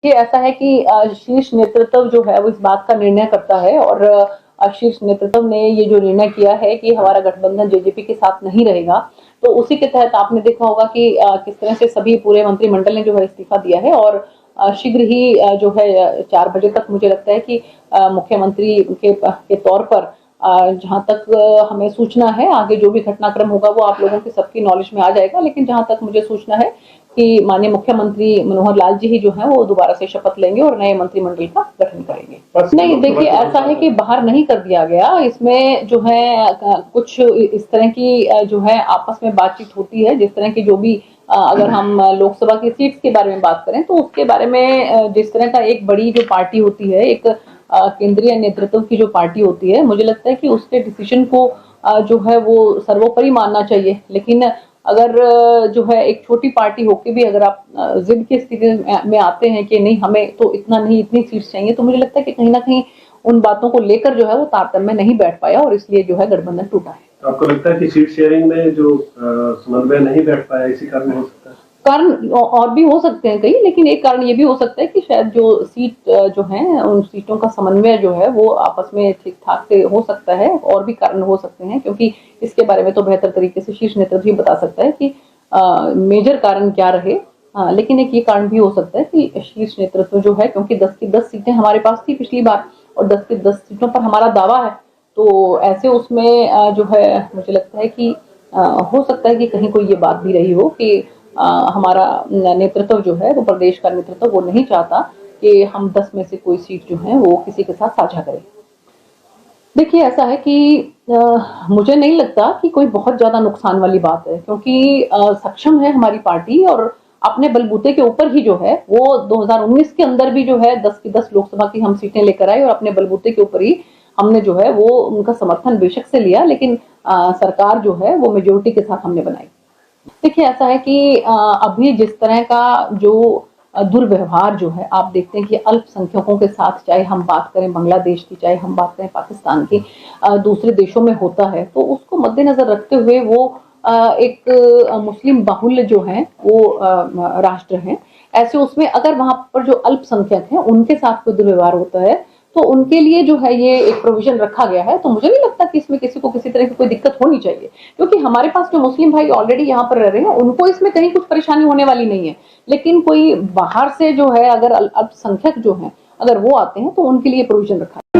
ये ऐसा है कि शीर्ष नेतृत्व जो है वो इस बात का निर्णय करता है और शीर्ष नेतृत्व ने ये जो निर्णय किया है कि हमारा गठबंधन जेजेपी के साथ नहीं रहेगा, तो उसी के तहत आपने देखा होगा कि किस तरह से सभी पूरे मंत्रिमंडल ने जो है इस्तीफा दिया है और शीघ्र ही जो है 4 बजे तक मुझे लगता है कि मुख्यमंत्री के तौर पर जहां तक हमें सूचना है, आगे जो भी घटनाक्रम होगा वो आप लोगों की सबकी नॉलेज में आ जाएगा, लेकिन जहां तक मुझे सूचना है कि माननीय मुख्यमंत्री मनोहर लाल जी ही जो है वो दोबारा से शपथ लेंगे और नए मंत्रिमंडल का गठन करेंगे। नहीं, देखिए ऐसा है कि बाहर नहीं कर दिया गया, इसमें जो है कुछ इस तरह की जो है आपस में बातचीत होती है, जिस तरह की जो भी अगर हम लोकसभा की सीट्स के बारे में बात करें तो उसके बारे में जिस तरह का एक बड़ी जो पार्टी होती है, एक केंद्रीय नेतृत्व की जो पार्टी होती है, मुझे लगता है कि उसके डिसीजन को जो है वो सर्वोपरि मानना चाहिए। लेकिन अगर जो है एक छोटी पार्टी होके भी अगर आप जिद की स्थिति में आते हैं कि नहीं हमें तो इतना नहीं इतनी सीट्स चाहिए, तो मुझे लगता है कि कहीं ना कहीं उन बातों को लेकर जो है वो तारतम्य नहीं बैठ पाया और इसलिए जो है गठबंधन टूटा है। आपको लगता है कि सीट शेयरिंग में जो समन्वय नहीं बैठ पाया इसी कारण हो सकता है? कारण और भी हो सकते हैं कई, लेकिन एक कारण ये भी हो सकता है कि शायद जो सीट जो है उन सीटों का समन्वय जो है वो आपस में ठीक ठाक से हो सकता है, और भी कारण हो सकते हैं, क्योंकि इसके बारे में तो बेहतर तरीके से शीर्ष नेतृत्व ही बता सकता है कि मेजर कारण क्या रहे। लेकिन एक ये कारण भी हो सकता है कि शीर्ष नेतृत्व जो है, क्योंकि 10 की 10 सीटें हमारे पास थी पिछली बार और 10 की 10 सीटों पर हमारा दावा है, तो ऐसे उसमें जो है मुझे लगता है कि हो सकता है कि कहीं कोई ये बात भी रही हो कि हमारा नेतृत्व जो है वो प्रदेश का नेतृत्व वो नहीं चाहता कि हम 10 में से कोई सीट जो है वो किसी के साथ साझा करें। देखिए ऐसा है कि मुझे नहीं लगता कि कोई बहुत ज्यादा नुकसान वाली बात है, क्योंकि सक्षम है हमारी पार्टी और अपने बलबूते के ऊपर ही जो है वो 2019 के अंदर भी जो है 10 की 10 लोकसभा की हम सीटें लेकर आए और अपने बलबूते के ऊपर ही हमने जो है वो उनका समर्थन बेशक से लिया, लेकिन सरकार जो है वो मेजोरिटी के साथ हमने बनाई। देखिए ऐसा है कि अभी जिस तरह का जो दुर्व्यवहार जो है आप देखते हैं कि अल्पसंख्यकों के साथ, चाहे हम बात करें बांग्लादेश की, चाहे हम बात करें पाकिस्तान की, दूसरे देशों में होता है, तो उसको मद्देनजर रखते हुए वो एक मुस्लिम बाहुल्य जो है वो राष्ट्र है, ऐसे उसमें अगर वहां पर जो अल्पसंख्यक हैं उनके साथ कोई दुर्व्यवहार होता है तो उनके लिए जो है ये एक प्रोविजन रखा गया है, तो मुझे नहीं लगता कि इसमें किसी को किसी तरह की कोई दिक्कत होनी चाहिए, क्योंकि हमारे पास जो मुस्लिम भाई ऑलरेडी यहाँ पर रह रहे हैं उनको इसमें कहीं कुछ परेशानी होने वाली नहीं है। लेकिन कोई बाहर से जो है अगर अल्पसंख्यक जो है अगर वो आते हैं तो उनके लिए प्रोविजन रखा है।